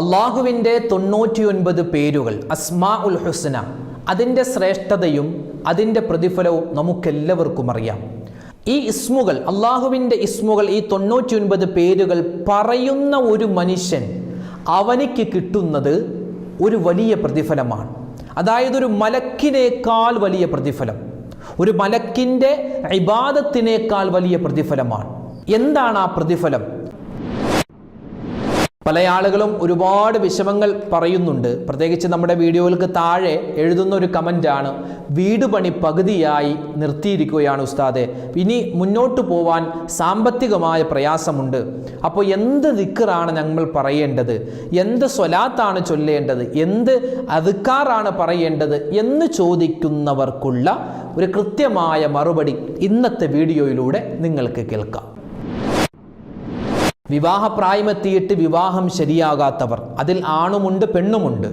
അള്ളാഹുവിൻ്റെ 99 പേരുകൾ അസ്മാഉൽ ഹുസ്ന, അതിൻ്റെ ശ്രേഷ്ഠതയും അതിൻ്റെ പ്രതിഫലവും നമുക്കെല്ലാവർക്കും അറിയാം. ഈ ഇസ്മുകൾ, അള്ളാഹുവിൻ്റെ ഇസ്മുകൾ, ഈ 99 പേരുകൾ പറയുന്ന ഒരു മനുഷ്യൻ അവനിക്ക് കിട്ടുന്നത് ഒരു വലിയ പ്രതിഫലമാണ്. അതായത് ഒരു മലക്കിനേക്കാൾ വലിയ പ്രതിഫലം, ഒരു മലക്കിൻ്റെ ഇബാദത്തിനേക്കാൾ വലിയ പ്രതിഫലമാണ്. എന്താണ് ആ പ്രതിഫലം? പല ആളുകളും ഒരുപാട് വിഷമങ്ങൾ പറയുന്നുണ്ട്. പ്രത്യേകിച്ച് നമ്മുടെ വീഡിയോകൾക്ക് താഴെ എഴുതുന്ന ഒരു കമൻ്റാണ്, വീട് പണി പകുതിയായി നിർത്തിയിരിക്കുകയാണ് ഉസ്താദെ, ഇനി മുന്നോട്ട് പോവാൻ സാമ്പത്തികമായ പ്രയാസമുണ്ട്. അപ്പോൾ എന്ത് ദിക്റാണ് ഞങ്ങൾ പറയേണ്ടത്, എന്ത് സ്വലാത്താണ് ചൊല്ലേണ്ടത്, എന്ത് അദ്കാറാണ് പറയേണ്ടത് എന്ന് ചോദിക്കുന്നവർക്കുള്ള ഒരു കൃത്യമായ മറുപടി ഇന്നത്തെ വീഡിയോയിലൂടെ നിങ്ങൾക്ക് കേൾക്കാം. വിവാഹപ്രായമെത്തിയിട്ട് വിവാഹം ശരിയാകാത്തവർ, അതിൽ ആണുമുണ്ട് പെണ്ണുമുണ്ട്.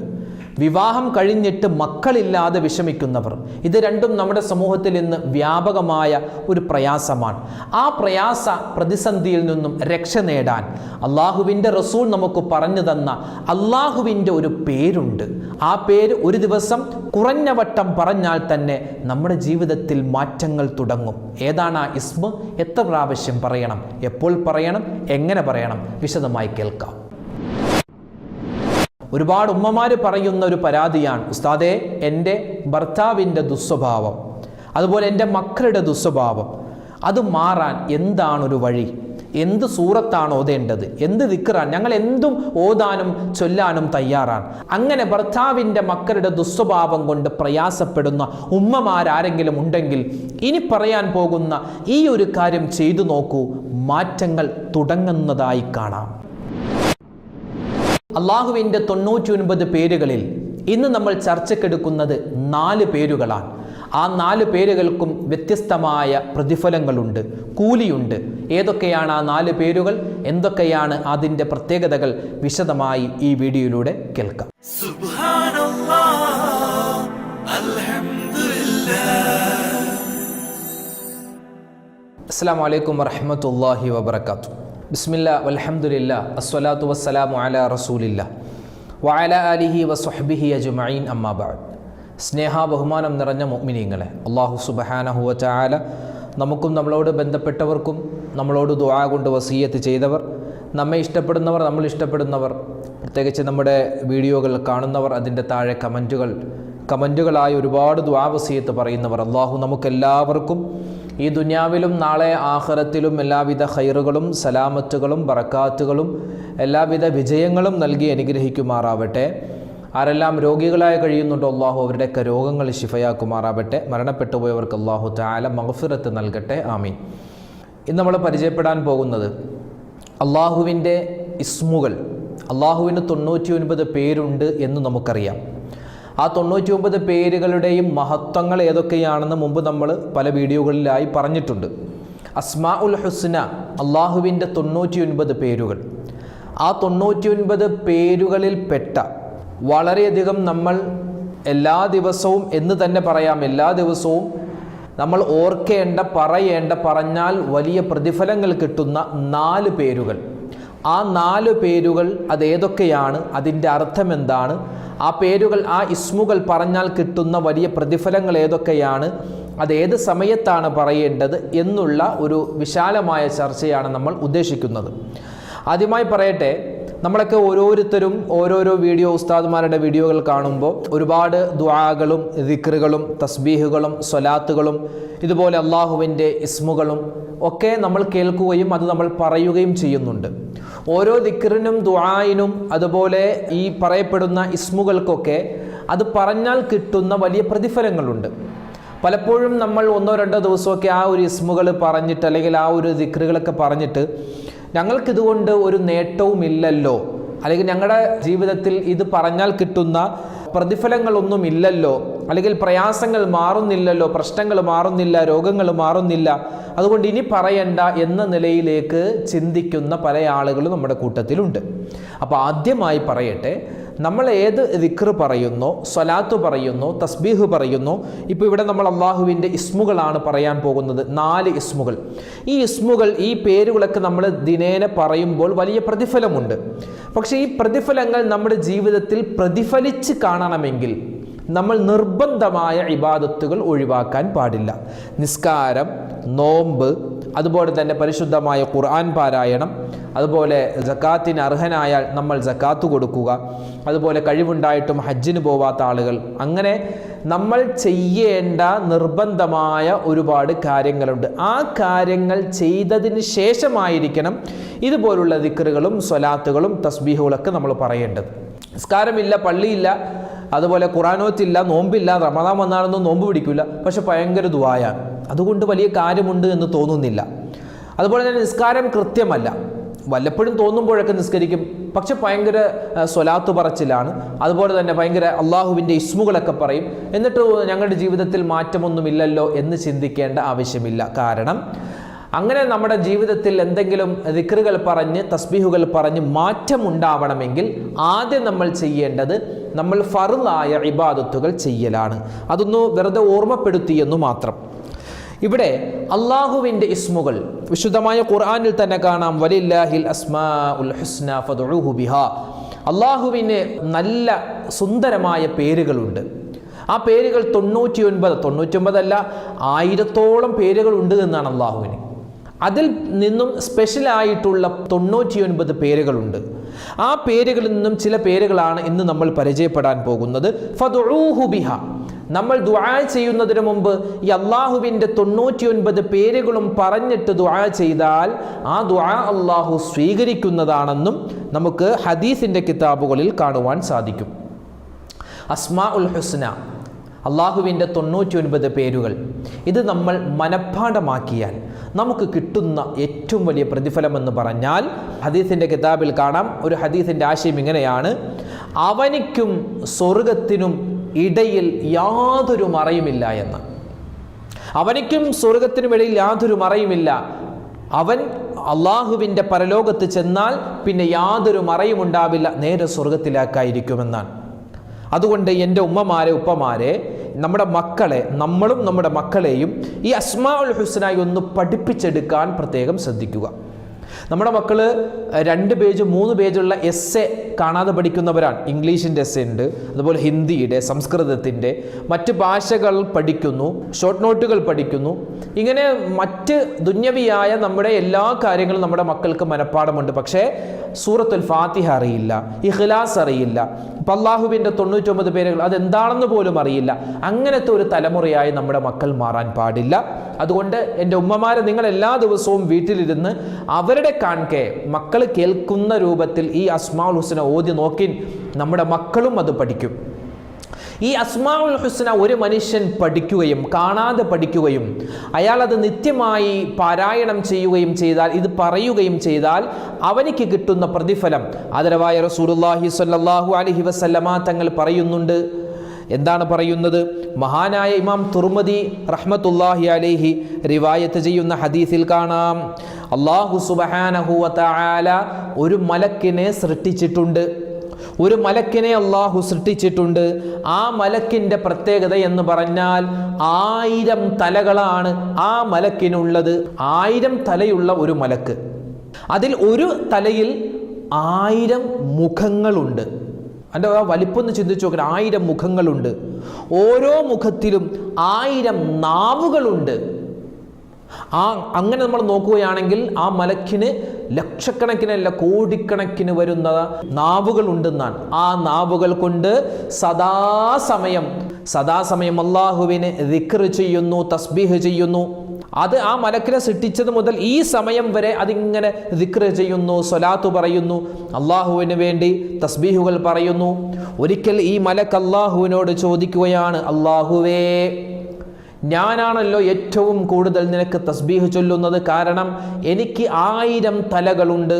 വിവാഹം കഴിഞ്ഞിട്ട് മക്കളില്ലാതെ വിഷമിക്കുന്നവർ, ഇത് രണ്ടും നമ്മുടെ സമൂഹത്തിൽ ഇന്ന് വ്യാപകമായ ഒരു പ്രയാസമാണ്. ആ പ്രയാസ പ്രതിസന്ധിയിൽ നിന്നും രക്ഷ നേടാൻ അള്ളാഹുവിൻ്റെ റസൂൽ നമുക്ക് പറഞ്ഞു തന്ന അള്ളാഹുവിൻ്റെ ഒരു പേരുണ്ട്. ആ പേര് ഒരു ദിവസം കുറഞ്ഞ വട്ടം പറഞ്ഞാൽ തന്നെ നമ്മുടെ ജീവിതത്തിൽ മാറ്റങ്ങൾ തുടങ്ങും. ഏതാണ് ആ ഇസ്മ? എത്ര പ്രാവശ്യം പറയണം, എപ്പോൾ പറയണം, എങ്ങനെ പറയണം? വിശദമായി കേൾക്കാം. ഒരുപാട് ഉമ്മമാർ പറയുന്ന ഒരു പരാതിയാണ്, ഉസ്താദേ, എൻ്റെ ഭർത്താവിൻ്റെ ദുസ്വഭാവം, അതുപോലെ എൻ്റെ മക്കളുടെ ദുസ്വഭാവം, അത് മാറാൻ എന്താണൊരു വഴി? എന്ത് സൂറത്താണ് ഓതേണ്ടത്, എന്ത് ദിക്റാണ്? ഞങ്ങൾ എന്തും ഓതാനും ചൊല്ലാനും തയ്യാറാണ്. അങ്ങനെ ഭർത്താവിൻ്റെ മക്കളുടെ ദുസ്വഭാവം കൊണ്ട് പ്രയാസപ്പെടുന്ന ഉമ്മമാരാരെങ്കിലും ഉണ്ടെങ്കിൽ ഇനി പറയാൻ പോകുന്ന ഈ ഒരു കാര്യം ചെയ്തു നോക്കൂ, മാറ്റങ്ങൾ തുടങ്ങുന്നതായി കാണാം. അള്ളാഹുവിൻ്റെ 99 പേരുകളിൽ ഇന്ന് നമ്മൾ ചർച്ചക്കെടുക്കുന്നത് 4 പേരുകളാണ്. ആ 4 പേരുകൾക്കും വ്യത്യസ്തമായ പ്രതിഫലങ്ങളുണ്ട്, കൂലിയുണ്ട്. ഏതൊക്കെയാണ് ആ 4 പേരുകൾ, എന്തൊക്കെയാണ് അതിൻ്റെ പ്രത്യേകതകൾ? വിശദമായി ഈ വീഡിയോയിലൂടെ കേൾക്കാം. അസ്സലാമു അലൈക്കും വറഹ്മത്തുള്ളാഹി വബറകാതുഹു. ബിസ്മില്ലാ വൽഹംദുലില്ലാ അസ്സലാത്തു വസ്സലാമു അലാ റസൂലില്ലാ വഅലാ ആലിഹി വസ്വഹ്ബിഹി അജ്മഈൻ, അമ്മാ ബഅദ്. സ്നേഹ ബഹുമാനം നിറഞ്ഞ മുഅ്മിനീങ്ങളെ, അല്ലാഹു സുബ്ഹാനഹു വ തആല നമുക്കും നമ്മളോട് ബന്ധപ്പെട്ടവർക്കും നമ്മളോട് ദുആ കൊണ്ട് വസിയ്യത്ത് ചെയ്തവർ, നമ്മെ ഇഷ്ടപ്പെടുന്നവർ, നമ്മൾ ഇഷ്ടപ്പെടുന്നവർ, പ്രത്യേകിച്ച് നമ്മുടെ വീഡിയോകൾ കാണുന്നവർ, അതിൻ്റെ താഴെ കമൻറ്റുകളായി ഒരുപാട് ദുആ വസിയ്യത്ത് പറയുന്നവർ, അല്ലാഹു നമുക്കെല്ലാവർക്കും ഈ ദുനിയാവിലും നാളെ ആഖിറത്തിലും എല്ലാവിധ ഖൈറുകളും സലാമത്തുകളും ബറക്കാത്തുകളും എല്ലാവിധ വിജയങ്ങളും നൽകി അനുഗ്രഹിക്കുമാറാവട്ടെ. ആരെല്ലാം രോഗികളായി കഴിയുന്നുണ്ടോ അള്ളാഹു അവരുടെയൊക്കെ രോഗങ്ങൾ ശിഫയാക്കുമാറാവട്ടെ. മരണപ്പെട്ടു പോയവർക്ക് അള്ളാഹു തആല മഗ്ഫിറത്ത് നൽകട്ടെ, ആമീൻ. ഇന്ന് നമ്മൾ പരിചയപ്പെടാൻ പോകുന്നത് അള്ളാഹുവിൻ്റെ ഇസ്മുകൾ. അള്ളാഹുവിന് 99 പേരുണ്ട് എന്ന് നമുക്കറിയാം. ആ 99 പേരുകളുടെയും മഹത്വങ്ങൾ ഏതൊക്കെയാണെന്ന് മുമ്പ് നമ്മൾ പല വീഡിയോകളിലായി പറഞ്ഞിട്ടുണ്ട്. അസ്മാഉൽ ഹുസ്ന, അള്ളാഹുവിൻ്റെ 99 പേരുകൾ. ആ 99 പേരുകളിൽ പെട്ട വളരെയധികം നമ്മൾ എല്ലാ ദിവസവും എന്ന് തന്നെ പറയാം, എല്ലാ ദിവസവും നമ്മൾ ഓർക്കേണ്ട, പറയേണ്ട, പറഞ്ഞാൽ വലിയ പ്രതിഫലങ്ങൾ കിട്ടുന്ന 4 പേരുകൾ. ആ 4 പേരുകൾ അതേതൊക്കെയാണ്, അതിൻ്റെ അർത്ഥം എന്താണ്, ആ പേരുകൾ, ആ ഇസ്മുകൾ പറഞ്ഞാൽ കിട്ടുന്ന വലിയ പ്രതിഫലങ്ങൾ ഏതൊക്കെയാണ്, അതേത് സമയത്താണ് പറയേണ്ടത് എന്നുള്ള ഒരു വിശാലമായ ചർച്ചയാണ് നമ്മൾ ഉദ്ദേശിക്കുന്നത്. ആദ്യമായി പറയട്ടെ, നമ്മളൊക്കെ ഓരോരുത്തരും ഓരോരോ ഉസ്താദുമാരുടെ വീഡിയോകൾ കാണുമ്പോൾ ഒരുപാട് ദുആകളും ദിക്റുകളും തസ്ബീഹുകളും സ്വലാത്തുകളും ഇതുപോലെ അള്ളാഹുവിൻ്റെ ഇസ്മുകളും ഒക്കെ നമ്മൾ കേൾക്കുകയും അത് നമ്മൾ പറയുകയും ചെയ്യുന്നുണ്ട്. ഓരോ ദിക്റിനും ദുആയിനും അതുപോലെ ഈ പറയപ്പെടുന്ന ഇസ്മുകൾക്കൊക്കെ അത് പറഞ്ഞാൽ കിട്ടുന്ന വലിയ പ്രതിഫലങ്ങളുണ്ട്. പലപ്പോഴും നമ്മൾ 1-2 ദിവസമൊക്കെ ആ ഒരു ഇസ്മുകൾ പറഞ്ഞിട്ട്, അല്ലെങ്കിൽ ആ ഒരു ദിക്റുകളൊക്കെ പറഞ്ഞിട്ട്, ഞങ്ങൾക്കിതുകൊണ്ട് ഒരു നേട്ടവും ഇല്ലല്ലോ, അല്ലെങ്കിൽ ഞങ്ങളുടെ ജീവിതത്തിൽ ഇത് പറഞ്ഞാൽ കിട്ടുന്ന പ്രതിഫലങ്ങളൊന്നുമില്ലല്ലോ, അല്ലെങ്കിൽ പ്രയാസങ്ങൾ മാറുന്നില്ലല്ലോ, പ്രശ്നങ്ങൾ മാറുന്നില്ല, രോഗങ്ങൾ മാറുന്നില്ല, അതുകൊണ്ട് ഇനി പറയണ്ട എന്ന നിലയിലേക്ക് ചിന്തിക്കുന്ന പല ആളുകളും നമ്മുടെ കൂട്ടത്തിലുണ്ട്. അപ്പോൾ ആദ്യമായി പറയട്ടെ, നമ്മൾ ഏത് ദിക്ർ പറയുന്നോ, സ്വലാത്ത് പറയുന്നോ, തസ്ബീഹ് പറയുന്നോ, ഇപ്പോൾ ഇവിടെ നമ്മൾ അള്ളാഹുവിൻ്റെ ഇസ്മുകളാണ് പറയാൻ പോകുന്നത്, 4 ഇസ്മുകൾ. ഈ ഇസ്മുകൾ, ഈ പേരുകളൊക്കെ നമ്മൾ ദിനേന പറയുമ്പോൾ വലിയ പ്രതിഫലമുണ്ട്. പക്ഷേ ഈ പ്രതിഫലങ്ങൾ നമ്മുടെ ജീവിതത്തിൽ പ്രതിഫലിച്ച് കാണണമെങ്കിൽ നമ്മൾ നിർബന്ധമായ ഇബാദത്തുകൾ ഒഴിവാക്കാൻ പാടില്ല. നിസ്കാരം, നോമ്പ്, അതുപോലെ തന്നെ പരിശുദ്ധമായ ഖുർആൻ പാരായണം, അതുപോലെ സക്കാത്തിന് അർഹനായാൽ നമ്മൾ സക്കാത്ത് കൊടുക്കുക, അതുപോലെ കഴിവുണ്ടായിട്ടും ഹജ്ജിന് പോവാത്ത ആളുകൾ, അങ്ങനെ നമ്മൾ ചെയ്യേണ്ട നിർബന്ധമായ ഒരുപാട് കാര്യങ്ങളുണ്ട്. ആ കാര്യങ്ങൾ ചെയ്തതിന് ശേഷമായിരിക്കണം ഇതുപോലുള്ള ദിക്റുകളും സ്വലാത്തുകളും തസ്ബീഹുകളൊക്കെ നമ്മൾ പറയേണ്ടത്. നിസ്കാരമില്ല, പള്ളിയില്ല, അതുപോലെ ഖുർആനോത്തില്ല, നോമ്പില്ല, റമദാൻ വന്നാലൊന്നും നോമ്പ് പിടിക്കില്ല, പക്ഷെ ഭയങ്കര ദുആയാണ്, അതുകൊണ്ട് വലിയ കാര്യമുണ്ട് എന്ന് തോന്നുന്നില്ല. അതുപോലെ തന്നെ നിസ്കാരം കൃത്യമല്ല, വല്ലപ്പോഴും തോന്നുമ്പോഴൊക്കെ നിസ്കരിക്കും, പക്ഷെ ഭയങ്കര സ്വലാത്ത് പറച്ചിലാണ്. അതുപോലെ തന്നെ ഭയങ്കര അള്ളാഹുവിൻ്റെ ഇസ്മുകളൊക്കെ പറയും. എന്നിട്ട് ഞങ്ങളുടെ ജീവിതത്തിൽ മാറ്റമൊന്നുമില്ലല്ലോ എന്ന് ചിന്തിക്കേണ്ട ആവശ്യമില്ല. കാരണം അങ്ങനെ നമ്മുടെ ജീവിതത്തിൽ എന്തെങ്കിലും ദിക്റുകൾ പറഞ്ഞ് തസ്ബീഹുകൾ പറഞ്ഞ് മാറ്റമുണ്ടാവണമെങ്കിൽ ആദ്യം നമ്മൾ ചെയ്യേണ്ടത് നമ്മൾ ഫർളായ ഇബാദത്തുകൾ ചെയ്യലാണ്. അതൊന്ന് വെറുതെ ഓർമ്മപ്പെടുത്തിയെന്നു മാത്രം. ഇവിടെ അള്ളാഹുവിൻ്റെ ഇസ്മുകൾ വിശുദ്ധമായ ഖുർആനിൽ തന്നെ കാണാം. വലില്ലാഹിൽ അസ്മാഉൽ ഹുസ്ന ഫദ്ഉഹു ബിഹാ. അള്ളാഹുവിന് നല്ല സുന്ദരമായ പേരുകളുണ്ട്. ആ പേരുകൾ 99 അല്ല 1000-ഓളം പേരുകളുണ്ട് എന്നാണ് അള്ളാഹുവിന്. അതിൽ നിന്നും സ്പെഷ്യലായിട്ടുള്ള 99 പേരുകളുണ്ട്. ആ പേരുകളിൽ നിന്നും ചില പേരുകളാണ് ഇന്ന് നമ്മൾ പരിചയപ്പെടാൻ പോകുന്നത്. ഫദ്ഉഹു ബിഹാ. നമ്മൾ ദുആ ചെയ്യുന്നതിന് മുമ്പ് ഈ അള്ളാഹുവിൻ്റെ 99 പേരുകളും പറഞ്ഞിട്ട് ദുആ ചെയ്താൽ ആ ദുആ അള്ളാഹു സ്വീകരിക്കുന്നതാണെന്നും നമുക്ക് ഹദീസിൻ്റെ കിതാബുകളിൽ കാണുവാൻ സാധിക്കും. അസ്മാഉൽ ഹുസ്ന, അള്ളാഹുവിൻ്റെ 99 പേരുകൾ, ഇത് നമ്മൾ മനഃപ്പാഠമാക്കിയാൽ നമുക്ക് കിട്ടുന്ന ഏറ്റവും വലിയ പ്രതിഫലമെന്ന് പറഞ്ഞാൽ ഹദീസിൻ്റെ കിതാബിൽ കാണാം. ഒരു ഹദീസിൻ്റെ ആശയം ഇങ്ങനെയാണ്: അവനിക്കും സ്വർഗത്തിനും ഇടയിൽ യാതൊരു മറയുമില്ല എന്ന്. അവനിക്കും സ്വർഗത്തിനും ഇടയിൽ യാതൊരു മറയുമില്ല. അവൻ അള്ളാഹുവിൻ്റെ പരലോകത്ത് ചെന്നാൽ പിന്നെ യാതൊരു മറയും ഉണ്ടാവില്ല, നേരെ സ്വർഗത്തിലേക്കായിരിക്കുമെന്നാണ്. അതുകൊണ്ട് എൻ്റെ ഉമ്മമാരെ, ഉപ്പമാരെ, നമ്മുടെ മക്കളെ, നമ്മളും നമ്മുടെ മക്കളെയും ഈ അസ്മാഉൽ ഹുസ്ന ഒന്ന് പഠിപ്പിച്ചെടുക്കാൻ പ്രത്യേകം ശ്രദ്ധിക്കുക. നമ്മുടെ മക്കൾ 2 പേജ് 3 പേജുള്ള എസ്സെ കാണാതെ പഠിക്കുന്നവരാണ്. ഇംഗ്ലീഷിൻ്റെ എസ്സെ ഉണ്ട്, അതുപോലെ ഹിന്ദിയുടെ, സംസ്കൃതത്തിൻ്റെ, മറ്റ് ഭാഷകൾ പഠിക്കുന്നു, ഷോർട്ട് നോട്ടുകൾ പഠിക്കുന്നു. ഇങ്ങനെ മറ്റ് ദുന്യവിയായ നമ്മുടെ എല്ലാ കാര്യങ്ങളും നമ്മുടെ മക്കൾക്ക് മനഃപ്പാടമുണ്ട്. പക്ഷേ സൂറത്തുൽ ഫാത്തിഹ അറിയില്ല, ഇഖ്ലാസ് അറിയില്ല, അല്ലാഹുവിൻ്റെ 99 പേരുകൾ അതെന്താണെന്ന് പോലും അറിയില്ല. അങ്ങനത്തെ ഒരു തലമുറയായി നമ്മുടെ മക്കൾ മാറാൻ പാടില്ല. അതുകൊണ്ട് എൻ്റെ ഉമ്മമാരെ, നിങ്ങൾ എല്ലാ ദിവസവും വീട്ടിലിരുന്ന് അവരുടെ കാൺകെ മക്കൾ കേൾക്കുന്ന രൂപത്തിൽ ഈ അസ്മാഉൽ ഹുസ്ന ഓതി നോക്കി നമ്മുടെ മക്കളും അത് പഠിക്കും. ഈ അസ്മാഉൽ ഹുസ്ന ഒരു മനുഷ്യൻ പഠിക്കുകയും കാണാതെ പഠിക്കുകയും അയാൾ അത് നിത്യമായി പാരായണം ചെയ്യുകയും ചെയ്താൽ, ഇത് പറയുകയും ചെയ്താൽ അവനിക്ക് കിട്ടുന്ന പ്രതിഫലം ആദരവായ റസൂലുള്ളാഹി സ്വല്ലല്ലാഹു അലൈഹി വസല്ലമ തങ്ങൾ പറയുന്നുണ്ട്. എന്താണ് പറയുന്നത്? മഹാനായ ഇമാം തുർമുദി റഹ്മത്തുള്ളാഹി അലൈഹി റിവായത്ത് ചെയ്യുന്ന ഹദീസിൽ കാണാം, അല്ലാഹു സുബ്ഹാനഹു വ തആല ഒരു മലക്കിനെ സൃഷ്ടിച്ചിട്ടുണ്ട്. ഒരു മലക്കിനെ അള്ളാഹു സൃഷ്ടിച്ചിട്ടുണ്ട്. ആ മലക്കിൻ്റെ പ്രത്യേകത എന്ന് പറഞ്ഞാൽ 1000 തലകളാണ് ആ മലക്കിനുള്ളത്. 1000 തലയുള്ള ഒരു മലക്ക്. അതിൽ ഒരു തലയിൽ 1000 മുഖങ്ങളുണ്ട്. അതിൻ്റെ ആ വലിപ്പൊന്ന് ചിന്തിച്ചു നോക്കണം. 1000 മുഖങ്ങളുണ്ട്. ഓരോ മുഖത്തിലും 1000 നാവുകളുണ്ട്. അങ്ങനെ നമ്മൾ നോക്കുകയാണെങ്കിൽ ആ മലക്കിന് ലക്ഷക്കണക്കിനല്ല കോടിക്കണക്കിന് വരുന്ന നാവുകൾ ഉണ്ടെന്നാണ്. ആ നാവുകൾ കൊണ്ട് സദാസമയം അള്ളാഹുവിനെ ദിക്ർ ചെയ്യുന്നു, തസ്ബീഹ് ചെയ്യുന്നു. അത് ആ മലക്കിനെ സൃഷ്ടിച്ചത് മുതൽ ഈ സമയം വരെ അതിങ്ങനെ ദിക്ർ ചെയ്യുന്നു, സ്വലാത്ത് പറയുന്നു, അള്ളാഹുവിന് വേണ്ടി തസ്ബീഹുകൾ പറയുന്നു. ഒരിക്കൽ ഈ മലക്ക് അള്ളാഹുവിനോട് ചോദിക്കുകയാണ്, അള്ളാഹുവേ, ഞാനാണല്ലോ ഏറ്റവും കൂടുതൽ നിനക്ക് തസ്ബീഹ് ചൊല്ലുന്നത്. കാരണം എനിക്ക് 1000 തലകളുണ്ട്.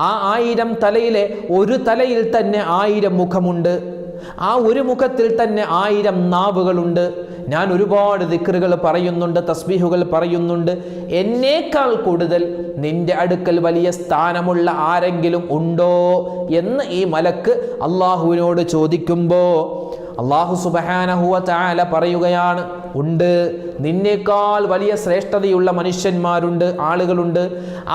ആ 1000 തലയിലെ ഒരു തലയിൽ തന്നെ 1000 മുഖമുണ്ട്. ആ ഒരു മുഖത്തിൽ തന്നെ 1000 നാവുകളുണ്ട്. ഞാൻ ഒരുപാട് ദിക്റുകൾ പറയുന്നുണ്ട്, തസ്ബീഹുകൾ പറയുന്നുണ്ട്. എന്നേക്കാൾ കൂടുതൽ നിന്റെ അടുക്കൽ വലിയ സ്ഥാനമുള്ള ആരെങ്കിലും ഉണ്ടോ എന്ന് ഈ മലക്ക് അള്ളാഹുവിനോട് ചോദിക്കുമ്പോൾ അള്ളാഹു സുബ്ഹാനഹു വ തആല പറയുകയാണ്, ഉണ്ട്. നിന്നേക്കാൾ വലിയ ശ്രേഷ്ഠതയുള്ള മനുഷ്യന്മാരുണ്ട്, ആളുകളുണ്ട്.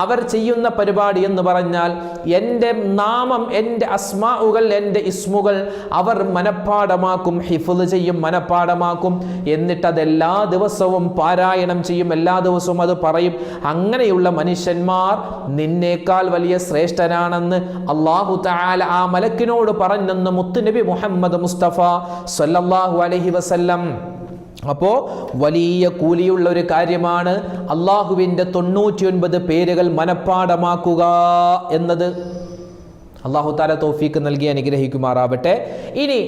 അവർ ചെയ്യുന്ന പരിപാടി എന്ന് പറഞ്ഞാൽ എൻ്റെ നാമം, എൻ്റെ അസ്മാഉകൾ, എൻ്റെ ഇസ്മുകൾ അവർ മനഃപ്പാടമാക്കും, ഹിഫ്ള് ചെയ്യും, മനഃപ്പാടമാക്കും. എന്നിട്ട് അതെല്ലാ ദിവസവും പാരായണം ചെയ്യും, എല്ലാ ദിവസവും അത് പറയും. അങ്ങനെയുള്ള മനുഷ്യന്മാർ നിന്നേക്കാൾ വലിയ ശ്രേഷ്ഠനാണെന്ന് അല്ലാഹു തആല ആ മലക്കിനോട് പറഞ്ഞെന്ന് മുത്തുനബി മുഹമ്മദ് മുസ്തഫ സല്ലല്ലാഹു അലൈഹി വസല്ലം. അപ്പോൾ വലിയ കൂലിയുള്ള ഒരു കാര്യമാണ് അള്ളാഹുവിൻ്റെ 99 പേരുകൾ മനഃപ്പാടമാക്കുക എന്നത്. അള്ളാഹു തആല തൗഫീക്ക് നൽകി അനുഗ്രഹിക്കുമാറാവട്ടെ. ഇനി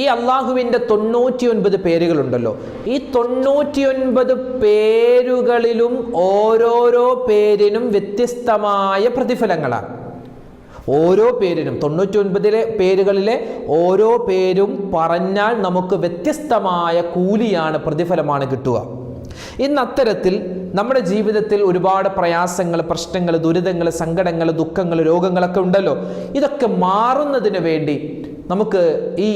ഈ അള്ളാഹുവിൻ്റെ 99 പേരുകളുണ്ടല്ലോ, ഈ 99 പേരുകളിലും ഓരോരോ പേരിനും വ്യത്യസ്തമായ പ്രതിഫലങ്ങളാണ്. ഓരോ പേരിനും 99 പേരുകളിലെ ഓരോ പേരും പറഞ്ഞാൽ നമുക്ക് വ്യത്യസ്തമായ കൂലിയാണ്, പ്രതിഫലമാണ് കിട്ടുക. ഇന്ന് അത്തരത്തിൽ നമ്മുടെ ജീവിതത്തിൽ ഒരുപാട് പ്രയാസങ്ങൾ, പ്രശ്നങ്ങൾ, ദുരിതങ്ങൾ, സങ്കടങ്ങൾ, ദുഃഖങ്ങൾ, രോഗങ്ങളൊക്കെ ഉണ്ടല്ലോ. ഇതൊക്കെ മാറുന്നതിന് വേണ്ടി നമുക്ക് ഈ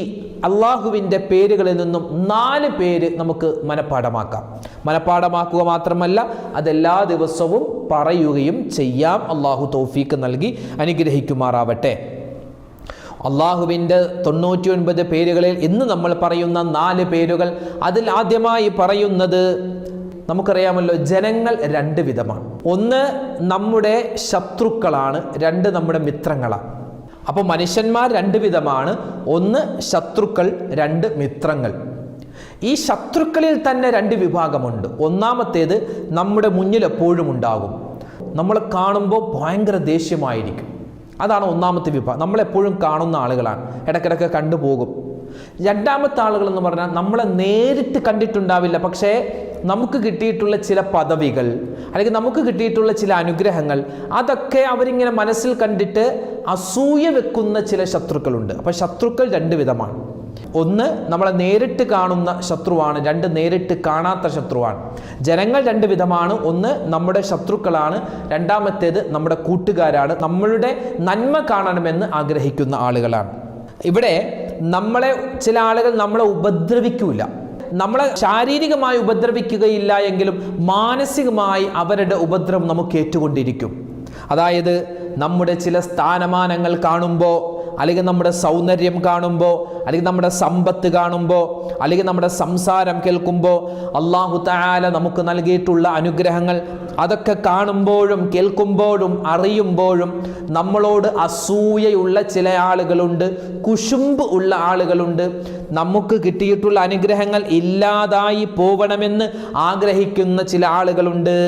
അള്ളാഹുവിൻ്റെ പേരുകളിൽ നിന്നും 4 പേര് നമുക്ക് മനഃപ്പാടമാക്കാം. മനഃപ്പാടമാക്കുക മാത്രമല്ല, അതെല്ലാ ദിവസവും പറയുകയും ചെയ്യാം. അള്ളാഹു തൗഫീക്ക് നൽകി അനുഗ്രഹിക്കുമാറാവട്ടെ. അള്ളാഹുവിൻ്റെ 99 പേരുകളിൽ ഇന്ന് നമ്മൾ പറയുന്ന 4 പേരുകൾ. അതിൽ ആദ്യമായി പറയുന്നത്, നമുക്കറിയാമല്ലോ, ജനങ്ങൾ 2 വിധമാണ്. ഒന്ന് നമ്മുടെ ശത്രുക്കളാണ്, 2 നമ്മുടെ മിത്രങ്ങളാണ്. അപ്പോൾ മനുഷ്യന്മാർ 2 വിധമാണ്. ഒന്ന് ശത്രുക്കൾ, 2 മിത്രങ്ങൾ. ഈ ശത്രുക്കളിൽ തന്നെ 2 വിഭാഗമുണ്ട്. ഒന്നാമത്തേത് നമ്മുടെ മുന്നിൽ എപ്പോഴും ഉണ്ടാകും, നമ്മൾ കാണുമ്പോൾ ഭയങ്കര ദേഷ്യമായിരിക്കും. അതാണ് ഒന്നാമത്തെ വിഭാഗം. നമ്മളെപ്പോഴും കാണുന്ന ആളുകളാണ്, ഇടയ്ക്കിടയ്ക്ക് കണ്ടുപോകും. രണ്ടാമത്തെ ആളുകൾ എന്ന് പറഞ്ഞാൽ നമ്മളെ നേരിട്ട് കണ്ടിട്ടുണ്ടാവില്ല, പക്ഷേ നമുക്ക് കിട്ടിയിട്ടുള്ള ചില പദവികൾ അല്ലെങ്കിൽ നമുക്ക് കിട്ടിയിട്ടുള്ള ചില അനുഗ്രഹങ്ങൾ അതൊക്കെ അവരിങ്ങനെ മനസ്സിൽ കണ്ടിട്ട് അസൂയ വെക്കുന്ന ചില ശത്രുക്കളുണ്ട്. അപ്പോൾ ശത്രുക്കൾ 2 വിധമാണ്. ഒന്ന് നമ്മളെ നേരിട്ട് കാണുന്ന ശത്രുവാണ്, 2 നേരിട്ട് കാണാത്ത ശത്രുവാണ്. ജനങ്ങൾ 2 വിധമാണ്. ഒന്ന് നമ്മുടെ ശത്രുക്കളാണ്, രണ്ടാമത്തേത് നമ്മുടെ കൂട്ടുകാരാണ്, നമ്മളുടെ നന്മ കാണണമെന്ന് ആഗ്രഹിക്കുന്ന ആളുകളാണ്. ഇവിടെ നമ്മളെ ചില ആളുകൾ നമ്മളെ ഉപദ്രവിക്കൂല, നമ്മളെ ശാരീരികമായി ഉപദ്രവിക്കുകയില്ല എങ്കിലും മാനസികമായി അവരുടെ ഉപദ്രവം നമുക്ക് ഏറ്റുകൊണ്ടിരിക്കും. അതായത് നമ്മുടെ ചില സ്ഥാനമാനങ്ങൾ കാണുമ്പോൾ, അല്ലെങ്കിൽ നമ്മുടെ സൗന്ദര്യം കാണുമ്പോൾ, അല്ലെങ്കിൽ നമ്മുടെ സമ്പത്ത് കാണുമ്പോൾ, അല്ലെങ്കിൽ നമ്മുടെ സംസാരം കേൾക്കുമ്പോൾ, അല്ലാഹു തആല നമുക്ക് നൽകിയിട്ടുള്ള അനുഗ്രഹങ്ങൾ അതൊക്കെ കാണുമ്പോഴും കേൾക്കുമ്പോഴും അറിയുമ്പോഴും നമ്മളോട് അസൂയയുള്ള ചില ആളുകളുണ്ട്, കുശുമ്പ് ഉള്ള ആളുകളുണ്ട്. നമുക്ക് കിട്ടിയിട്ടുള്ള അനുഗ്രഹങ്ങൾ ഇല്ലാതായി പോവണമെന്ന് ആഗ്രഹിക്കുന്ന ചില ആളുകളുണ്ട്.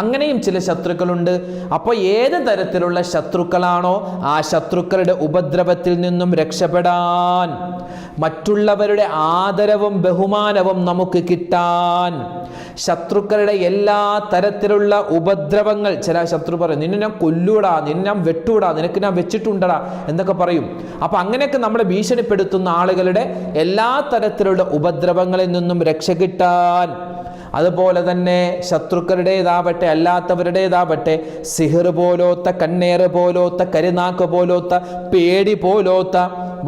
അങ്ങനെയും ചില ശത്രുക്കളുണ്ട്. അപ്പോൾ ഏത് തരത്തിലുള്ള ശത്രുക്കളാണോ ആ ശത്രുക്കളുടെ ഉപദ്രവത്തിൽ നിന്നും രക്ഷപ്പെടാൻ, മറ്റുള്ളവരുടെ ആദരവും ബഹുമാനവും നമുക്ക് കിട്ടാൻ, ശത്രുക്കളുടെ എല്ലാ തരത്തിലുള്ള ഉപദ്രവങ്ങൾ, ചില ശത്രു പറയും നിന്നെ ഞാൻ കൊല്ലൂടാ, നിന്നെ ഞാൻ വെട്ടൂടാ, നിനക്ക് ഞാൻ വെച്ചിട്ടുണ്ടടാ എന്നൊക്കെ പറയും. അപ്പം അങ്ങനെയൊക്കെ നമ്മളെ ഭീഷണിപ്പെടുത്തുന്ന ആളുകളുടെ എല്ലാ തരത്തിലുള്ള ഉപദ്രവങ്ങളിൽ നിന്നും രക്ഷ കിട്ടാൻ, അതുപോലെ തന്നെ ശത്രുക്കളുടേതാവട്ടെ അല്ലാത്തവരുടേതാവട്ടെ സിഹർ പോലോത്ത, കണ്ണേറ് പോലോത്ത, കരുനാക്ക് പോലോത്ത, പേടി പോലോത്ത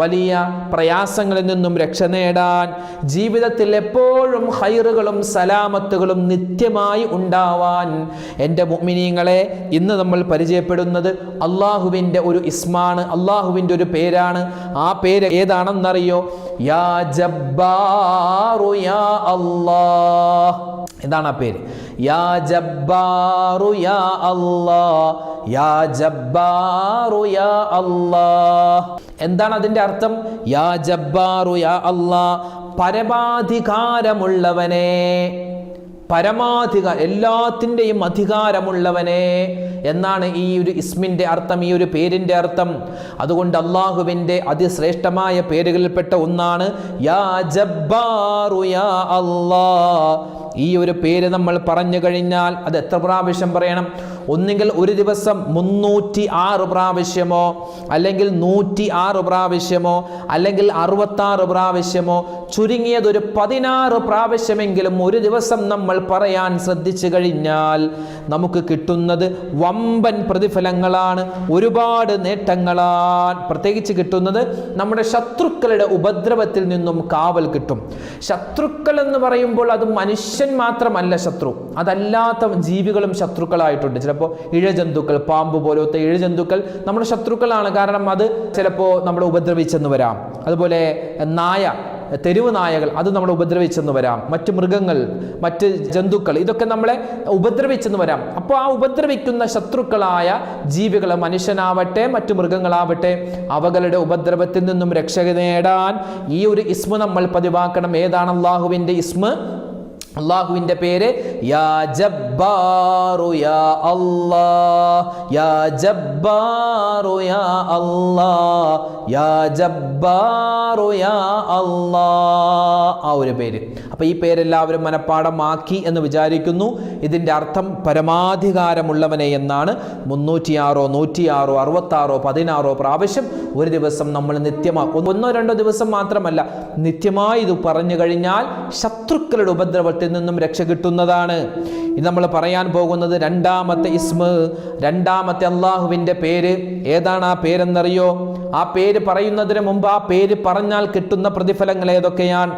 വലിയ പ്രയാസങ്ങളിൽ നിന്നും രക്ഷ നേടാൻ, ജീവിതത്തിൽ എപ്പോഴും ഖൈറുകളും സലാമത്തുകളും നിത്യമായി ഉണ്ടാവാൻ, എൻ്റെ മുഅ്മിനീങ്ങളെ, ഇന്ന് നമ്മൾ പരിചയപ്പെടുന്നത് അള്ളാഹുവിൻ്റെ ഒരു ഇസ്മാണ്, അള്ളാഹുവിൻ്റെ ഒരു പേരാണ്. ആ പേര് ഏതാണെന്നറിയോ? യാ ജബ്ബാറു യാ അല്ലാഹ്. എന്താണ് ആ പേര്? യാ ജബ്ബാറു യാ അല്ലാഹ്, യാ ജബ്ബാറു യാ അല്ലാഹ്. എന്താണ് അതിൻ്റെ അർത്ഥം? യാ ജബ്ബാറു യാ അല്ലാഹ്, പരമാധികാരമുള്ളവനെ, പരമാധികാരം, എല്ലാത്തിൻ്റെയും അധികാരമുള്ളവനെ എന്നാണ് ഈ ഒരു ഇസ്മിൻ്റെ അർത്ഥം, ഈ ഒരു പേരിൻ്റെ അർത്ഥം. അതുകൊണ്ട് അള്ളാഹുവിൻ്റെ അതിശ്രേഷ്ഠമായ പേരുകളിൽപ്പെട്ട ഒന്നാണ് യാ ജബ്ബാറു യാ അല്ലാഹ്. ഈ ഒരു പേര് നമ്മൾ പറഞ്ഞു കഴിഞ്ഞാൽ അത് എത്ര പ്രാവശ്യം പറയണം? ഒന്നുകിൽ ഒരു ദിവസം 306 പ്രാവശ്യമോ, അല്ലെങ്കിൽ 106 പ്രാവശ്യമോ, അല്ലെങ്കിൽ 66 പ്രാവശ്യമോ, ചുരുങ്ങിയത് ഒരു 16 പ്രാവശ്യമെങ്കിലും ഒരു ദിവസം നമ്മൾ പറയാൻ ശ്രദ്ധിച്ചു കഴിഞ്ഞാൽ നമുക്ക് കിട്ടുന്നത് വമ്പൻ പ്രതിഫലങ്ങളാണ്, ഒരുപാട് നേട്ടങ്ങളാണ്. പ്രത്യേകിച്ച് കിട്ടുന്നത് നമ്മുടെ ശത്രുക്കളുടെ ഉപദ്രവത്തിൽ നിന്നും കാവൽ കിട്ടും. ശത്രുക്കൾ എന്ന് പറയുമ്പോൾ അത് മനുഷ്യൻ മാത്രമല്ല ശത്രു, അതല്ലാത്ത ജീവികളും ശത്രുക്കളായിട്ടുണ്ട്. ചിലപ്പോൾ ഇഴജന്തുക്കൾ, പാമ്പ് പോലത്തെ ഇഴജന്തുക്കൾ നമ്മുടെ ശത്രുക്കളാണ്. കാരണം അത് ചിലപ്പോൾ നമ്മളെ ഉപദ്രവിച്ചെന്ന് വരാം. അതുപോലെ നായ, തെരുവ് നായകൾ, അത് നമ്മളെ ഉപദ്രവിച്ചെന്ന് വരാം. മറ്റു മൃഗങ്ങൾ, മറ്റ് ജന്തുക്കൾ, ഇതൊക്കെ നമ്മളെ ഉപദ്രവിച്ചെന്ന് വരാം. അപ്പോൾ ആ ഉപദ്രവിക്കുന്ന ശത്രുക്കളായ ജീവികൾ, മനുഷ്യനാവട്ടെ മറ്റു മൃഗങ്ങളാവട്ടെ, അവകളുടെ ഉപദ്രവത്തിൽ നിന്നും രക്ഷ നേടാൻ ഈ ഒരു ഇസ്മ നമ്മൾ പതിവാക്കണം. ഏതാണ് അള്ളാഹുവിൻ്റെ ഇസ്മ? അള്ളാഹുവിൻ്റെ പേര് യാ ജബ്ബാറു യാ അല്ലാഹ്, യാ ജബ്ബാറു യാ അല്ലാഹ്, യാ ജബ്ബാറു യാ അല്ലാഹ്, ആ ഒരു പേര്. അപ്പോൾ ഈ പേരെല്ലാവരും മനഃപ്പാഠമാക്കി എന്ന് വിചാരിക്കുന്നു. ഇതിൻ്റെ അർത്ഥം പരമാധികാരമുള്ളവനെ എന്നാണ്. 306, 106, 66, 16 പ്രാവശ്യം ഒരു ദിവസം നമ്മൾ നിത്യമായി, 1-2 ദിവസം മാത്രമല്ല, നിത്യമായി ഇത് പറഞ്ഞു കഴിഞ്ഞാൽ ശത്രുക്കളുടെ ഉപദ്രവത്തിൽ നിന്നും രക്ഷ കിട്ടുന്നതാണ്. ഇത് നമ്മൾ പറയാൻ പോകുന്നത് രണ്ടാമത്തെ ഇസ്മ, രണ്ടാമത്തെ അള്ളാഹുവിൻ്റെ പേര്. ഏതാണ് ആ പേരെന്നറിയോ? ആ പേര് പറയുന്നതിന് മുമ്പ് ആ പേര് പറഞ്ഞാൽ കിട്ടുന്ന പ്രതിഫലങ്ങൾ ഏതൊക്കെയാണ്?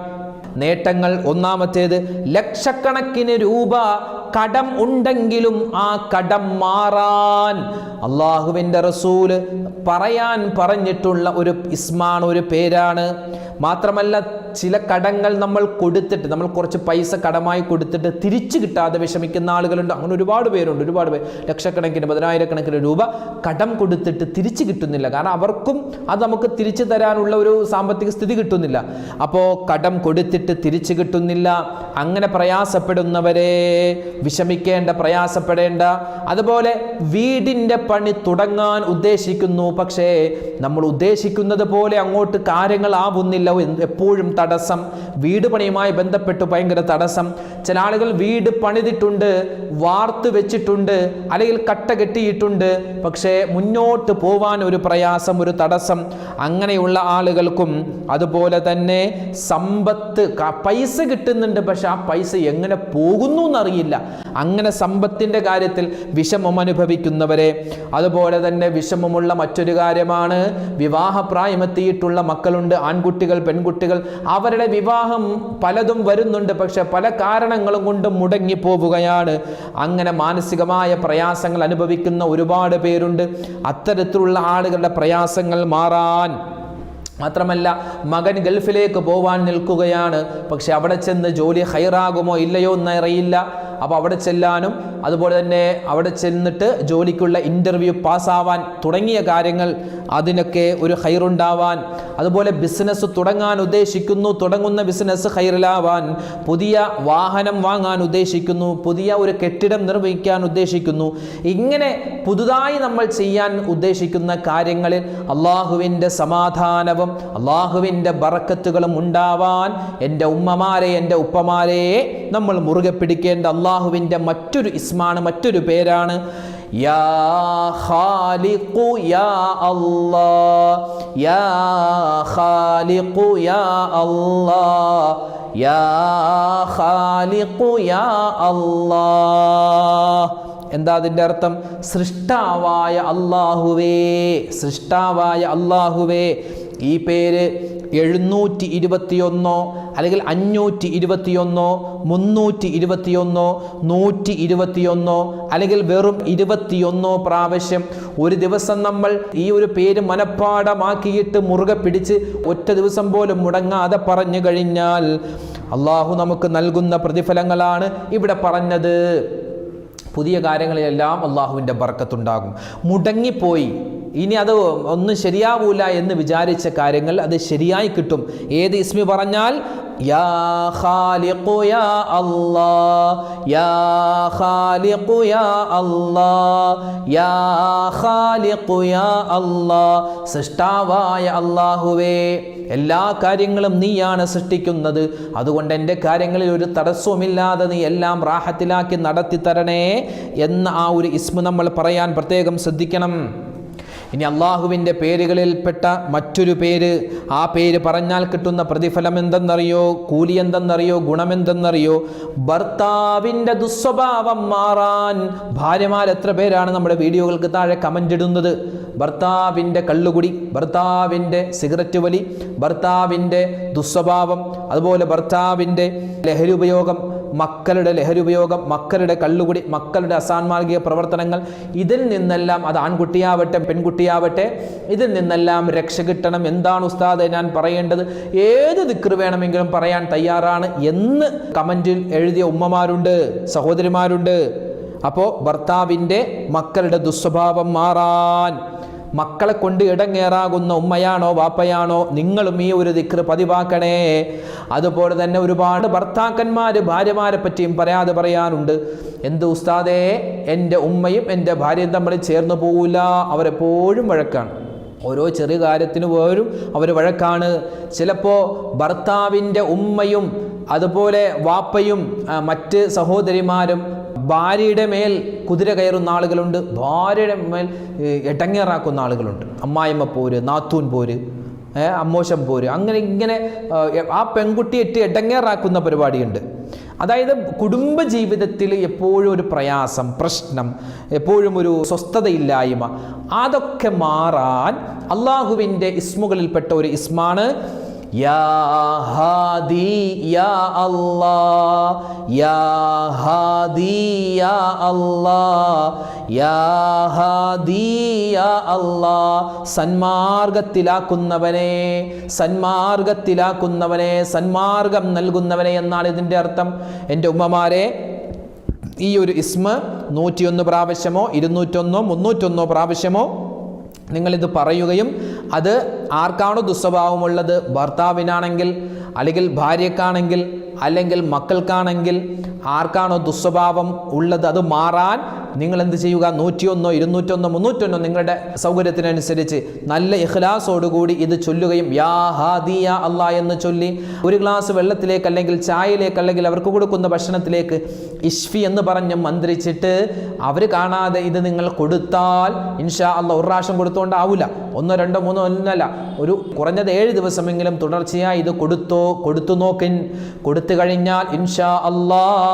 നേട്ടങ്ങൾ. ഒന്നാമത്തേത്, ലക്ഷക്കണക്കിന് രൂപ കടം ഉണ്ടെങ്കിലും ആ കടം മാറാൻ അള്ളാഹുവിൻ്റെ റസൂല് പറയാൻ പറഞ്ഞിട്ടുള്ള ഒരു ഇസ്മാണ്, ഒരു പേരാണ്. മാത്രമല്ല, ചില കടങ്ങൾ നമ്മൾ കൊടുത്തിട്ട്, നമ്മൾ കുറച്ച് പൈസ കടമായി കൊടുത്തിട്ട് തിരിച്ചു കിട്ടാതെ വിഷമിക്കുന്ന ആളുകളുണ്ട്. അങ്ങനെ ഒരുപാട് പേരുണ്ട്, ഒരുപാട് പേര്. ലക്ഷക്കണക്കിന്, 10,000-കണക്കിന് രൂപ കടം കൊടുത്തിട്ട് തിരിച്ചു കിട്ടുന്നില്ല. കാരണം അവർക്കും അത് നമുക്ക് തിരിച്ചു തരാനുള്ള ഒരു സാമ്പത്തിക സ്ഥിതി കിട്ടുന്നില്ല. അപ്പോൾ കടം കൊടുത്തിട്ട് തിരിച്ചു കിട്ടുന്നില്ല. അങ്ങനെ പ്രയാസപ്പെടുന്നവരെ വിഷമിക്കേണ്ട, പ്രയാസപ്പെടേണ്ട. അതുപോലെ വീടിൻ്റെ പണി തുടങ്ങാൻ ഉദ്ദേശിക്കുന്നു, പക്ഷേ നമ്മൾ ഉദ്ദേശിക്കുന്നത് പോലെ അങ്ങോട്ട് കാര്യങ്ങൾ ആവുന്നില്ല. എപ്പോഴും തടസ്സം, വീട് പണിയുമായി ബന്ധപ്പെട്ട് ഭയങ്കര തടസ്സം. ചില ആളുകൾ വീട് പണിതിട്ടുണ്ട്, വാർത്ത് വെച്ചിട്ടുണ്ട്, അല്ലെങ്കിൽ കട്ട കെട്ടിയിട്ടുണ്ട്, പക്ഷേ മുന്നോട്ട് പോവാൻ ഒരു പ്രയാസം, ഒരു തടസ്സം. അങ്ങനെയുള്ള ആളുകൾക്കും അതുപോലെ തന്നെ സമ്പത്ത്, പൈസ കിട്ടുന്നുണ്ട്, പക്ഷെ ആ പൈസ എങ്ങനെ പോകുന്നു എന്നറിയില്ല. അങ്ങനെ സമ്പത്തിൻ്റെ കാര്യത്തിൽ വിഷമം അനുഭവിക്കുന്നവരെ. അതുപോലെ തന്നെ വിഷമമുള്ള മറ്റൊരു കാര്യമാണ്, വിവാഹപ്രായമെത്തിയിട്ടുള്ള മക്കളുണ്ട്, ആൺകുട്ടികൾ, പെൺകുട്ടികൾ. അവരുടെ വിവാഹം പലതും വരുന്നുണ്ട്, പക്ഷെ പല കാരണങ്ങളും കൊണ്ട് മുടങ്ങിപ്പോവുകയാണ്. അങ്ങനെ മാനസികമായ പ്രയാസങ്ങൾ അനുഭവിക്കുന്ന ഒരുപാട് പേരുണ്ട്. അത്തരത്തിലുള്ള ആളുകളുടെ പ്രയാസങ്ങൾ മാറാൻ, മാത്രമല്ല മകൻ ഗൾഫിലേക്ക് പോവാൻ നിൽക്കുകയാണ്, പക്ഷെ അവിടെ ചെന്ന് ജോലി ഹൈറാകുമോ ഇല്ലയോ എന്നറിയില്ല. അപ്പോൾ അവിടെ ചെല്ലാനും, അതുപോലെ തന്നെ അവിടെ ചെന്നിട്ട് ജോലിക്കുള്ള ഇൻ്റർവ്യൂ പാസ്സാവാൻ തുടങ്ങിയ കാര്യങ്ങൾ, അതിനൊക്കെ ഒരു ഹൈറുണ്ടാവാൻ. അതുപോലെ ബിസിനസ് തുടങ്ങാൻ ഉദ്ദേശിക്കുന്നു, തുടങ്ങുന്ന ബിസിനസ് ഹൈറിലാവാൻ. പുതിയ വാഹനം വാങ്ങാൻ ഉദ്ദേശിക്കുന്നു, പുതിയ ഒരു കെട്ടിടം നിർമ്മിക്കാൻ ഉദ്ദേശിക്കുന്നു. ഇങ്ങനെ പുതുതായി നമ്മൾ ചെയ്യാൻ ഉദ്ദേശിക്കുന്ന കാര്യങ്ങളിൽ അള്ളാഹുവിൻ്റെ സമാധാനവും അള്ളാഹുവിൻ്റെ ബറക്കത്തുകളും ഉണ്ടാവാൻ എൻ്റെ ഉമ്മമാരെ, എൻ്റെ ഉപ്പമാരെ നമ്മൾ മുറുകെ പിടിക്കേണ്ട അള്ളാഹുവിൻ്റെ മറ്റൊരു ഇസ്മാണ്, മറ്റൊരു പേരാണ് യാ ഖാലിഖു യാ അല്ലാഹ്, യാ ഖാലിഖു യാ അല്ലാഹ്, യാ ഖാലിഖു യാ അല്ലാഹ്. എന്താ അതിൻ്റെ അർത്ഥം? സൃഷ്ടാവായ അല്ലാഹുവേ, സൃഷ്ടാവായ അല്ലാഹുവേ. ഈ പേര് 721 അല്ലെങ്കിൽ 521 321 121 അല്ലെങ്കിൽ വെറും 21 പ്രാവശ്യം ഒരു ദിവസം നമ്മൾ ഈ ഒരു പേര് മനഃപ്പാഠമാക്കിയിട്ട് മുറുകെ പിടിച്ച് ഒറ്റ ദിവസം പോലും മുടങ്ങാതെ പറഞ്ഞു കഴിഞ്ഞാൽ അള്ളാഹു നമുക്ക് നൽകുന്ന പ്രതിഫലങ്ങളാണ് ഇവിടെ പറഞ്ഞത്. പുതിയ കാര്യങ്ങളിലെല്ലാം അള്ളാഹുവിൻ്റെ ബർക്കത്തുണ്ടാകും. മുടങ്ങിപ്പോയി, ഇനി അത് ഒന്നും ശരിയാവൂല എന്ന് വിചാരിച്ച കാര്യങ്ങൾ അത് ശരിയായി കിട്ടും. ഏത് ഇസ്മി പറഞ്ഞാൽ യാ ഖാലിഖു യാ അല്ലാഹ്, യാ ഖാലിഖു യാ അല്ലാഹ്, യാ ഖാലിഖു യാ അല്ലാഹ്, സൃഷ്ടാവായ അല്ലാഹുവേ, എല്ലാ കാര്യങ്ങളും നീയാണ് സൃഷ്ടിക്കുന്നത്, അതുകൊണ്ട് എൻ്റെ കാര്യങ്ങളിൽ ഒരു തടസ്സവുമില്ലാതെ നീ എല്ലാം റാഹത്തിലാക്കി നടത്തി തരണേ എന്ന ആ ഒരു ഇസ്മ നമ്മൾ പറയാൻ പ്രത്യേകം ശ്രദ്ധിക്കണം. ഇനി അള്ളാഹുവിൻ്റെ പേരുകളിൽപ്പെട്ട മറ്റൊരു പേര്, ആ പേര് പറഞ്ഞാൽ കിട്ടുന്ന പ്രതിഫലം എന്തെന്നറിയോ, കൂലി എന്തെന്നറിയോ, ഗുണമെന്തെന്നറിയോ? ഭർത്താവിൻ്റെ ദുസ്വഭാവം മാറാൻ. ഭാര്യമാർ എത്ര പേരാണ് നമ്മുടെ വീഡിയോകൾക്ക് താഴെ കമൻ്റ് ഇടുന്നത്? ഭർത്താവിൻ്റെ കള്ളുകുടി, ഭർത്താവിൻ്റെ സിഗരറ്റ് വലി, ഭർത്താവിൻ്റെ ദുസ്വഭാവം, അതുപോലെ ഭർത്താവിൻ്റെ ലഹരി ഉപയോഗം, മക്കളുടെ ലഹരി ഉപയോഗം, മക്കളുടെ കള്ളുകുടി, മക്കളുടെ അസാൻമാർഗിക പ്രവർത്തനങ്ങൾ, ഇതിൽ നിന്നെല്ലാം, അത് ആൺകുട്ടിയാവട്ടെ പെൺകുട്ടിയാവട്ടെ, ഇതിൽ നിന്നെല്ലാം രക്ഷ കിട്ടണം. എന്താണ് ഉസ്താദ് ഞാൻ പറയേണ്ടത്? ഏത് ദിക്ർ വേണമെങ്കിലും പറയാൻ തയ്യാറാണ് എന്ന് കമൻറ്റിൽ എഴുതിയ ഉമ്മമാരുണ്ട്, സഹോദരിമാരുണ്ട്. അപ്പോൾ ഭർത്താവിൻ്റെ മക്കളുടെ ദുസ്വഭാവം മാറാൻ, മക്കളെ കൊണ്ട് ഇടങ്ങേറാകുന്ന ഉമ്മയാണോ വാപ്പയാണോ, നിങ്ങളും ഈ ഒരു ദിക്ർ പതിവാക്കണേ. അതുപോലെ തന്നെ ഒരുപാട് ഭർത്താക്കന്മാർ ഭാര്യമാരെ പറ്റിയും പറയാനുണ്ട്. എന്ത് ഉസ്താദേ, എൻ്റെ ഉമ്മയും എൻ്റെ ഭാര്യയും തമ്മിൽ ചേർന്ന് പോകില്ല, അവരെപ്പോഴും വഴക്കാണ്, ഓരോ ചെറിയ കാര്യത്തിന് പോലും അവർ വഴക്കാണ്. ചിലപ്പോൾ ഭർത്താവിൻ്റെ ഉമ്മയും അതുപോലെ വാപ്പയും മറ്റ് സഹോദരിമാരും ഭാര്യയുടെ മേൽ കുതിര കയറുന്ന ആളുകളുണ്ട്, ഭാര്യയുടെ മേൽ എടങ്ങേറാക്കുന്ന ആളുകളുണ്ട്. അമ്മായിമ്മ പോര്, നാത്തൂൻ പോര്, അമ്മോശം പോര്, ഇങ്ങനെ ആ പെൺകുട്ടിയെ എടങ്ങേറാക്കുന്ന പരിപാടിയുണ്ട്. അതായത് കുടുംബ ജീവിതത്തിൽ എപ്പോഴും ഒരു പ്രയാസം, പ്രശ്നം, എപ്പോഴും ഒരു സ്വസ്ഥതയില്ലായ്മ, അതൊക്കെ മാറാൻ അള്ളാഹുവിൻ്റെ ഇസ്മുകളിൽപ്പെട്ട ഒരു ഇസ്മാണ് യാ ഹാദി യാ അല്ലാഹ്, യാ ഹാദി യാ അല്ലാഹ്, യാ ഹാദി യാ അല്ലാഹ്, സന്മാർഗത്തിലാക്കുന്നവനെ, സന്മാർഗത്തിലാക്കുന്നവനെ, സന്മാർഗം നൽകുന്നവനെ എന്നാണ് ഇതിൻ്റെ അർത്ഥം. എൻ്റെ ഉമ്മമാരെ, ഈ ഒരു ഇസ്മ 101 പ്രാവശ്യമോ 201 301 പ്രാവശ്യമോ നിങ്ങളിത് പറയുകയും, അത് ആർക്കാണോ ദുസ്വഭാവമുള്ളത്, ഭർത്താവിനാണെങ്കിൽ, അല്ലെങ്കിൽ ഭാര്യക്കാണെങ്കിൽ, അല്ലെങ്കിൽ മക്കൾക്കാണെങ്കിൽ, ആർക്കാണോ ദുസ്വഭാവം ഉള്ളത് അത് മാറാൻ നിങ്ങൾ എന്ത് ചെയ്യുക? 101 201 301 നിങ്ങളുടെ സൗകര്യത്തിനനുസരിച്ച് നല്ല ഇഖ്ലാസോടുകൂടി ഇത് ചൊല്ലുകയും യാ ഹാദി യാ അല്ലാഹ് എന്ന് ചൊല്ലി ഒരു ഗ്ലാസ് വെള്ളത്തിലേക്ക് അല്ലെങ്കിൽ ചായയിലേക്ക് അല്ലെങ്കിൽ അവർക്ക് കൊടുക്കുന്ന ഭക്ഷണത്തിലേക്ക് ഇഷ്ഫി എന്ന് പറഞ്ഞ് മന്ത്രിച്ചിട്ട് അവർ കാണാതെ ഇത് നിങ്ങൾ കൊടുത്താൽ ഇൻഷാ അല്ലാഹ് ഒരു പ്രാവശ്യം കൊടുത്തുകൊണ്ടാവില്ല, 1 2 3 ഒന്നല്ല, ഒരു കുറഞ്ഞത് 7 ദിവസമെങ്കിലും തുടർച്ചയായി ഇത് കൊടുത്തു നോക്കിൻ. കൊടുത്തു കഴിഞ്ഞാൽ ഇൻഷാ അല്ലാഹ്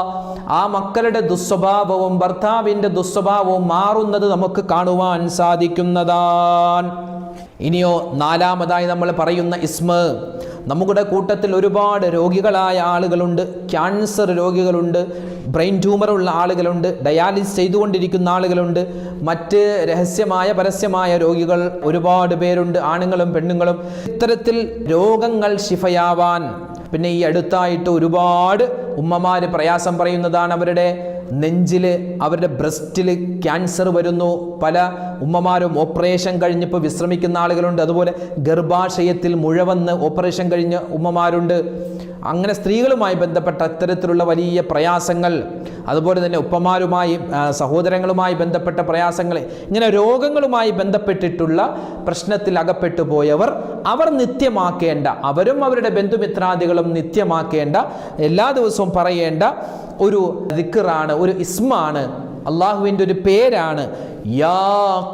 ആ മക്കളുടെ ദുസ്വഭാവവും ഭർത്താവിൻ്റെ ദുസ്വഭാവവും മാറുന്നത് നമുക്ക് കാണുവാൻ സാധിക്കുന്നതാണ്. ഇനിയോ നാലാമതായി നമ്മൾ പറയുന്ന ഇസ്മ, നമ്മുടെ കൂട്ടത്തിൽ ഒരുപാട് രോഗികളായ ആളുകളുണ്ട്, ക്യാൻസർ രോഗികളുണ്ട്, ബ്രെയിൻ ട്യൂമറുള്ള ആളുകളുണ്ട്, ഡയാലിസിസ് ചെയ്തുകൊണ്ടിരിക്കുന്ന ആളുകളുണ്ട്, മറ്റ് രഹസ്യമായ പരസ്യമായ രോഗികൾ ഒരുപാട് പേരുണ്ട്, ആണുങ്ങളും പെണ്ണുങ്ങളും. ഇത്തരത്തിൽ രോഗങ്ങൾ ശിഫയാവാൻ, പിന്നെ ഈ അടുത്തായിട്ട് ഒരുപാട് ഉമ്മമാർ പ്രയാസം പറയുന്നതാണ്, അവരുടെ നെഞ്ചിൽ, അവരുടെ ബ്രസ്റ്റിൽ ക്യാൻസർ വരുന്നു. പല ഉമ്മമാരും ഓപ്പറേഷൻ കഴിഞ്ഞിപ്പോൾ വിശ്രമിക്കുന്ന ആളുകളുണ്ട്. അതുപോലെ ഗർഭാശയത്തിൽ മുഴ വന്ന് ഓപ്പറേഷൻ കഴിഞ്ഞ ഉമ്മമാരുണ്ട്. അങ്ങനെ സ്ത്രീകളുമായി ബന്ധപ്പെട്ട ഇത്തരത്തിലുള്ള വലിയ പ്രയാസങ്ങൾ, അതുപോലെ തന്നെ ഉപ്പമാരുമായി സഹോദരങ്ങളുമായി ബന്ധപ്പെട്ട പ്രയാസങ്ങൾ, ഇങ്ങനെ രോഗങ്ങളുമായി ബന്ധപ്പെട്ടിട്ടുള്ള പ്രശ്നത്തിൽ അകപ്പെട്ടു പോയവർ, അവർ നിത്യമാക്കേണ്ട, അവരും അവരുടെ ബന്ധുമിത്രാദികളും നിത്യമാക്കേണ്ട, എല്ലാ ദിവസവും പറയേണ്ട ഒരു ദിക്റാണ്, ഒരു ഇസ്മാണ്, അള്ളാഹുവിൻ്റെ ഒരു പേരാണ്. യാ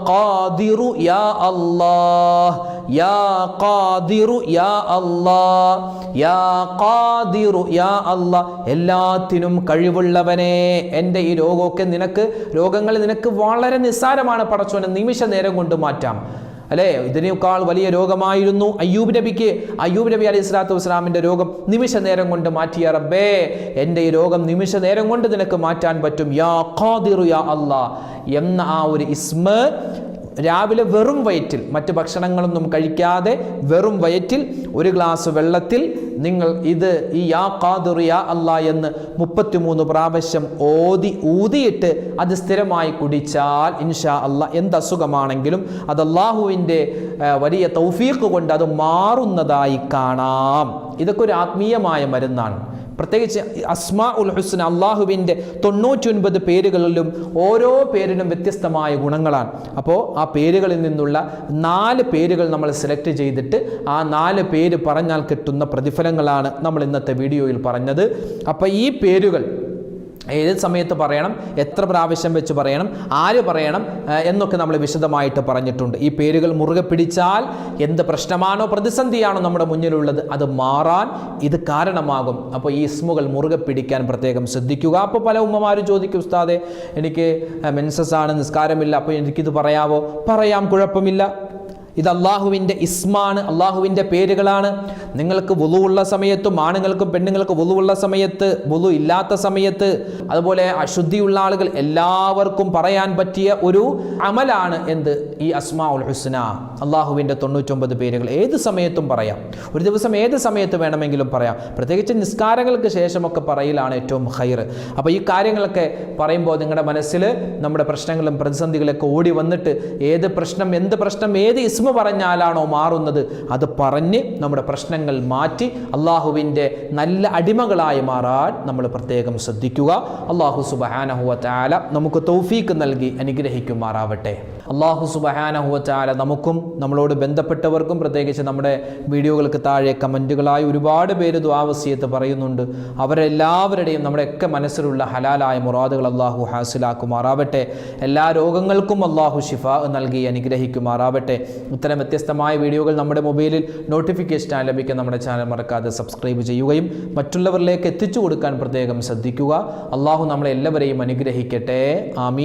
ഖാദിറു യാ അല്ലാഹ്, യാ ഖാദിറു യാ അല്ലാഹ്, യാ ഖാദിറു യാ അല്ലാഹ്, എല്ലാത്തിനും കഴിവുള്ളവനെ, എൻ്റെ ഈ രോഗങ്ങൾ നിനക്ക് വളരെ നിസ്സാരമാണ് പടച്ചോനെ, നിമിഷ നേരം കൊണ്ട് മാറ്റാം. അല്ലേ, ഇതിനേക്കാൾ വലിയ രോഗമായിരുന്നു അയ്യൂബ് നബിക്ക്. അയ്യൂബ് നബി അലൈഹി സ്വലാത്തു വസ്സലാമിൻ്റെ രോഗം നിമിഷ നേരം കൊണ്ട് മാറ്റിയ റബ്ബേ, എൻ്റെ ഈ രോഗം നിമിഷ നേരം കൊണ്ട് നിനക്ക് മാറ്റാൻ പറ്റും. യാ ഖാദിറു യാ അല്ലാഹ് എന്ന ആ ഒരു ഇസ്മ രാവിലെ വെറും വയറ്റിൽ, മറ്റ് ഭക്ഷണങ്ങളൊന്നും കഴിക്കാതെ വെറും വയറ്റിൽ ഒരു ഗ്ലാസ് വെള്ളത്തിൽ നിങ്ങൾ ഈ യാ ഖാദിർ യാ അല്ലാ എന്ന് 33 പ്രാവശ്യം ഊതിയിട്ട് അത് സ്ഥിരമായി കുടിച്ചാൽ ഇൻഷാ അല്ലാ എന്ത് അസുഖമാണെങ്കിലും അത് അല്ലാഹുവിൻ്റെ വലിയ തൗഫീഖ് കൊണ്ട് അത് മാറുന്നതായി കാണാം. ഇതൊക്കെ ഒരു ആത്മീയമായ മരുന്നാണ്. പ്രത്യേകിച്ച് അസ്മാ ഉൽ ഹുസ്ന, അള്ളാഹുവിൻ്റെ 99 പേരുകളിലും ഓരോ പേരിനും വ്യത്യസ്തമായ ഗുണങ്ങളാണ്. അപ്പോൾ ആ പേരുകളിൽ നിന്നുള്ള 4 പേരുകൾ നമ്മൾ സെലക്ട് ചെയ്തിട്ട് ആ 4 പേര് പറഞ്ഞാൽ കിട്ടുന്ന പ്രതിഫലങ്ങളാണ് നമ്മൾ ഇന്നത്തെ വീഡിയോയിൽ പറഞ്ഞത്. അപ്പോൾ ഈ പേരുകൾ ഏത് സമയത്ത് പറയണം, എത്ര പ്രാവശ്യം വെച്ച് പറയണം, ആര് പറയണം എന്നൊക്കെ നമ്മൾ വിശദമായിട്ട് പറഞ്ഞിട്ടുണ്ട്. ഈ പേരുകൾ മുറുകെ പിടിച്ചാൽ എന്ത് പ്രശ്നമാണോ പ്രതിസന്ധിയാണോ നമ്മുടെ മുന്നിലുള്ളത് അത് മാറാൻ ഇത് കാരണമാകും. അപ്പോൾ ഈ ഇസ്മുകൾ മുറുകെ പിടിക്കാൻ പ്രത്യേകം ശ്രദ്ധിക്കുക. അപ്പോൾ പല ഉമ്മമാരും ചോദിക്കും, ഉസ്താദേ എനിക്ക് മെൻസസ് ആണ്, നിസ്കാരമില്ല, അപ്പോൾ എനിക്കിത് പറയാവോ? പറയാം, കുഴപ്പമില്ല. ഇത് അള്ളാഹുവിൻ്റെ ഇസ്മാണ്, അള്ളാഹുവിൻ്റെ പേരുകളാണ്. നിങ്ങൾക്ക് വുളു ഉള്ള സമയത്തും ആണുങ്ങൾക്കും പെണ്ണുങ്ങൾക്കും വുളു ഉള്ള സമയത്ത്, വുളു ഇല്ലാത്ത സമയത്ത്, അതുപോലെ അശുദ്ധിയുള്ള ആളുകൾ എല്ലാവർക്കും പറയാൻ പറ്റിയ ഒരു അമലാണ് ഈ അസ്മാ ഉൽ ഹുസ്ന, അള്ളാഹുവിൻ്റെ 99 പേരുകൾ. ഏത് സമയത്തും പറയാം, ഒരു ദിവസം ഏത് സമയത്ത് വേണമെങ്കിലും പറയാം. പ്രത്യേകിച്ച് നിസ്കാരങ്ങൾക്ക് ശേഷമൊക്കെ പറയലാണ് ഏറ്റവും ഖൈർ. അപ്പോൾ ഈ കാര്യങ്ങളൊക്കെ പറയുമ്പോൾ നിങ്ങളുടെ മനസ്സിൽ നമ്മുടെ പ്രശ്നങ്ങളും പ്രതിസന്ധികളൊക്കെ ഓടി വന്നിട്ട് ഏത് പ്രശ്നം, എന്ത് പ്രശ്നം, ഏത് ഇസ്മ പറഞ്ഞാലാണോ മാറുന്നത് അത് പറഞ്ഞ് നമ്മുടെ പ്രശ്നങ്ങൾ മാറ്റി അള്ളാഹുവിൻ്റെ നല്ല അടിമകളായി മാറാൻ നമ്മൾ പ്രത്യേകം ശ്രദ്ധിക്കുക. അള്ളാഹു സുബ്ഹാനഹു വ തആല നമുക്ക് തൗഫീക്ക് നൽകി അനുഗ്രഹിക്കുമാറാവട്ടെ. അള്ളാഹു സുബ്ഹാനഹു വ തആല നമുക്കും നമ്മളോട് ബന്ധപ്പെട്ടവർക്കും, പ്രത്യേകിച്ച് നമ്മുടെ വീഡിയോകൾക്ക് താഴെ കമൻറ്റുകളായി ഒരുപാട് പേര് ദുആ വസിയത്ത് പറയുന്നുണ്ട്. അവരെല്ലാവരുടെയും നമ്മുടെയൊക്കെ മനസ്സിലുള്ള ഹലാലായ മുറാദുകൾ അള്ളാഹു ഹാസിലാക്കുമാറാവട്ടെ. എല്ലാ രോഗങ്ങൾക്കും അള്ളാഹു ശിഫാ നൽകി അനുഗ്രഹിക്കുമാറാവട്ടെ. ഇത്തരം വ്യത്യസ്തമായ വീഡിയോകൾ നമ്മുടെ മൊബൈലിൽ നോട്ടിഫിക്കേഷൻ ലഭിക്കാൻ നമ്മുടെ ചാനൽ മറക്കാതെ സബ്സ്ക്രൈബ് ചെയ്യുകയും മറ്റുള്ളവരിലേക്ക് എത്തിച്ചു കൊടുക്കാൻ പ്രത്യേകം ശ്രദ്ധിക്കുക. അള്ളാഹു നമ്മളെ എല്ലാവരെയും അനുഗ്രഹിക്കട്ടെ. ആമീൻ.